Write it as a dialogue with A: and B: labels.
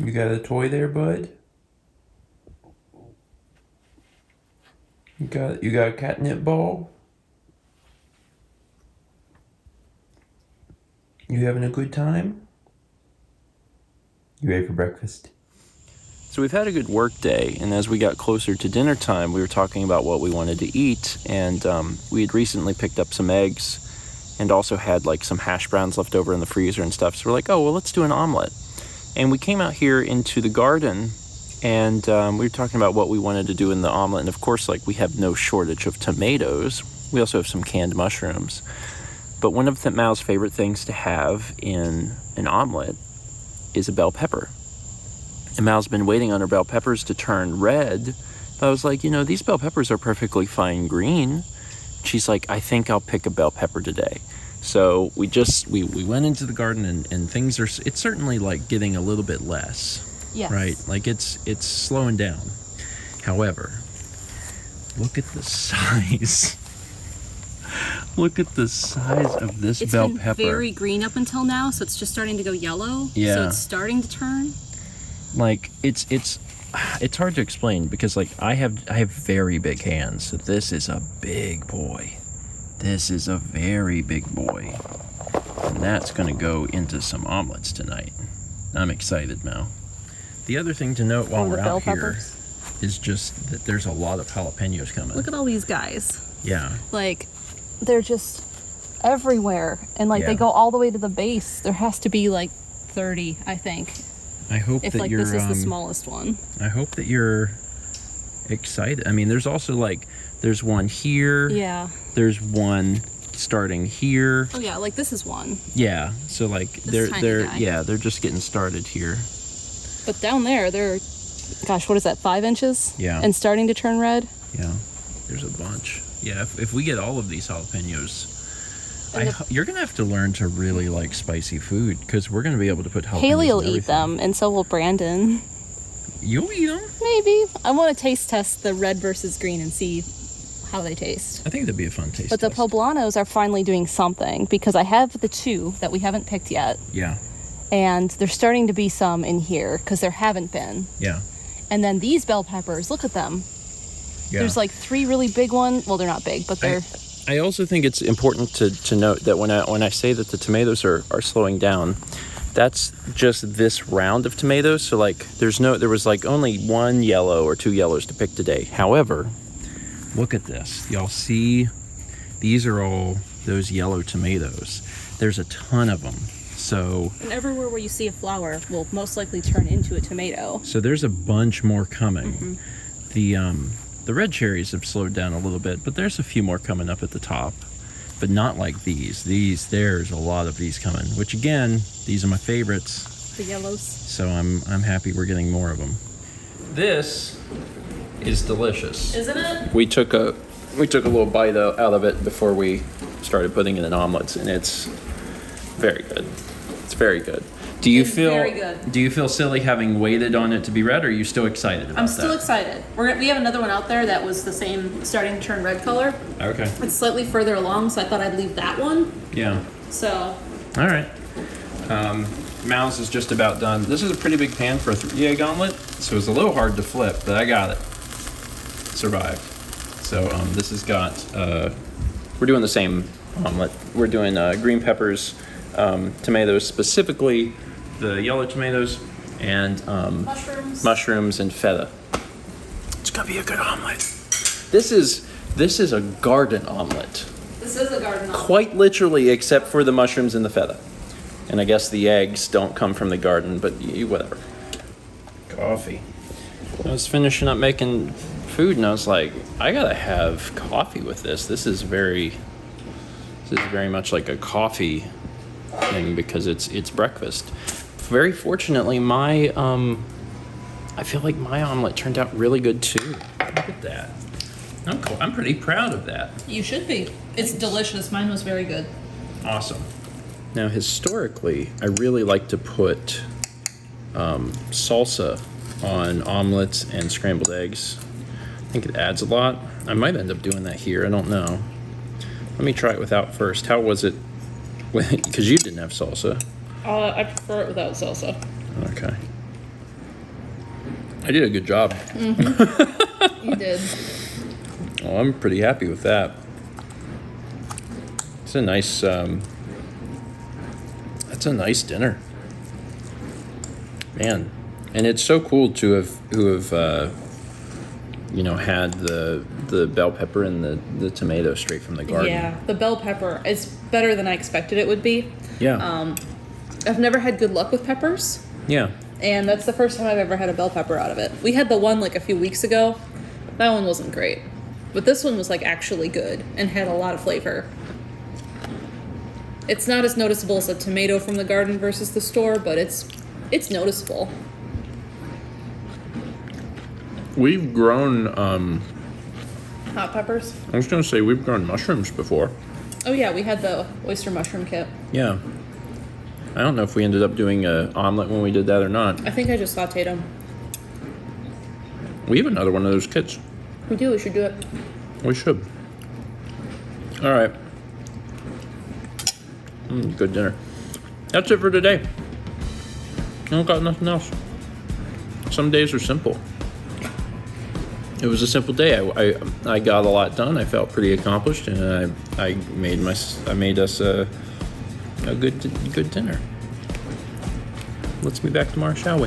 A: You got a toy there, bud? You got a catnip ball? You having a good time? You ready for breakfast? So we've had a good work day, and as we got closer to dinner time, we were talking about what we wanted to eat, and we had recently picked up some eggs and also had like some hash browns left over in the freezer and stuff. So we're like, oh, well, let's do an omelet. And we came out here into the garden, and we were talking about what we wanted to do in the omelet. And of course, like, we have no shortage of tomatoes. We also have some canned mushrooms. But one of Mal's favorite things to have in an omelet is a bell pepper. And Mal's been waiting on her bell peppers to turn red. But I was like, these bell peppers are perfectly fine green. She's like, I think I'll pick a bell pepper today. So we went into the garden, and things are, it's certainly like getting a little bit less.
B: Yes.
A: Right? Like it's slowing down. However, look at the size. Look at the size of this bell pepper.
B: It's been very green up until now, so it's just starting to go yellow.
A: Yeah.
B: So it's starting to turn.
A: Like it's hard to explain because like I have very big hands. So this is a big boy. This is a very big boy. And that's going to go into some omelets tonight. I'm excited, Mal. The other thing to note while we're out here is just that there's a lot of jalapenos coming.
B: Look at all these guys.
A: Yeah.
B: Like, they're just everywhere. And like they go all the way to the base. There has to be like 30, I think.
A: I hope
B: if
A: that
B: like
A: you're,
B: this is the smallest one.
A: I hope that you're excited. I mean, there's also like, there's one here.
B: Yeah.
A: There's one starting here.
B: Oh yeah, like this is one.
A: Yeah. So like they're just getting started here.
B: But down there, they're, gosh, what is that, 5 inches?
A: Yeah.
B: And starting to turn red?
A: Yeah. There's a bunch. Yeah, if we get all of these jalapenos, you're going to have to learn to really like spicy food because we're going to be able to put jalapenos
B: Haley will
A: in
B: eat them, and so will Brandon.
A: You'll eat them?
B: Maybe. I want to taste test the red versus green and see how they taste.
A: I think that'd be a fun taste
B: But
A: test.
B: the poblanos are finally doing something because I have the 2 that we haven't picked yet.
A: Yeah.
B: And there's starting to be some in here because there haven't been.
A: Yeah.
B: And then these bell peppers, look at them.
A: Yeah.
B: There's like 3 really big ones. Well, they're not big, but they're...
A: I also think it's important to note that when I say that the tomatoes are slowing down, that's just this round of tomatoes. So like there was like only 1 yellow or 2 yellows to pick today. However, look at this. Y'all see, these are all those yellow tomatoes. There's a ton of them. So
B: and everywhere where you see a flower will most likely turn into a tomato.
A: So there's a bunch more coming.
B: Mm-hmm.
A: The red cherries have slowed down a little bit, but there's a few more coming up at the top. But not like these. There's a lot of these coming, which again, these are my favorites.
B: The yellows.
A: So I'm happy we're getting more of them. This is delicious.
B: Isn't it?
A: We took a little bite out of it before we started putting it in omelets, and it's very good. It's very good. Do you
B: very good.
A: Do you feel silly having waited on it to be red, or are you still excited about that?
B: I'm still excited. We have another one out there that was the same, starting to turn red color.
A: Okay.
B: It's slightly further along, so I thought I'd leave that one.
A: Yeah.
B: So.
A: All right. Mal's is just about done. This is a pretty big pan for a 3-egg omelet, so it's a little hard to flip, but I got it. Survived. So this has got, we're doing the same omelet. We're doing green peppers, tomatoes, specifically the yellow tomatoes, and mushrooms and feta. It's gonna be a good omelet. This is a garden omelet.
B: This is a garden omelet.
A: Quite literally, except for the mushrooms and the feta. And I guess the eggs don't come from the garden, but whatever. Coffee. I was finishing up making food, and I was like, I gotta have coffee with this. This is very much like a coffee thing because it's breakfast. Very fortunately, I feel like my omelet turned out really good too. Look at that. I'm pretty proud of that.
B: You should be. It's delicious. Mine was very good.
A: Awesome. Now, historically, I really like to put salsa on omelets and scrambled eggs. I think it adds a lot. I might end up doing that here. I don't know. Let me try it without first. How was it? Because you didn't have salsa.
B: I prefer it without salsa.
A: Okay. I did a good job.
B: You did.
A: Oh, I'm pretty happy with that. It's a nice, that's a nice dinner. Man. And it's so cool to have had the bell pepper and the tomato straight from the garden.
B: Yeah, the bell pepper is better than I expected it would be.
A: Yeah.
B: I've never had good luck with peppers.
A: Yeah.
B: And that's the first time I've ever had a bell pepper out of it. We had the one like a few weeks ago. That one wasn't great. But this one was like actually good and had a lot of flavor. It's not as noticeable as a tomato from the garden versus the store, but it's noticeable.
A: We've grown,
B: Hot peppers?
A: I was going to say we've grown mushrooms before.
B: Oh yeah, we had the oyster mushroom kit.
A: Yeah. I don't know if we ended up doing an omelet when we did that or not.
B: I think I just sauteed them.
A: We have another one of those kits.
B: We do, we should do it.
A: We should. All right. Good dinner. That's it for today. I don't got nothing else. Some days are simple. It was a simple day. I got a lot done. I felt pretty accomplished, and I made us a good dinner. Let's be back tomorrow, shall we?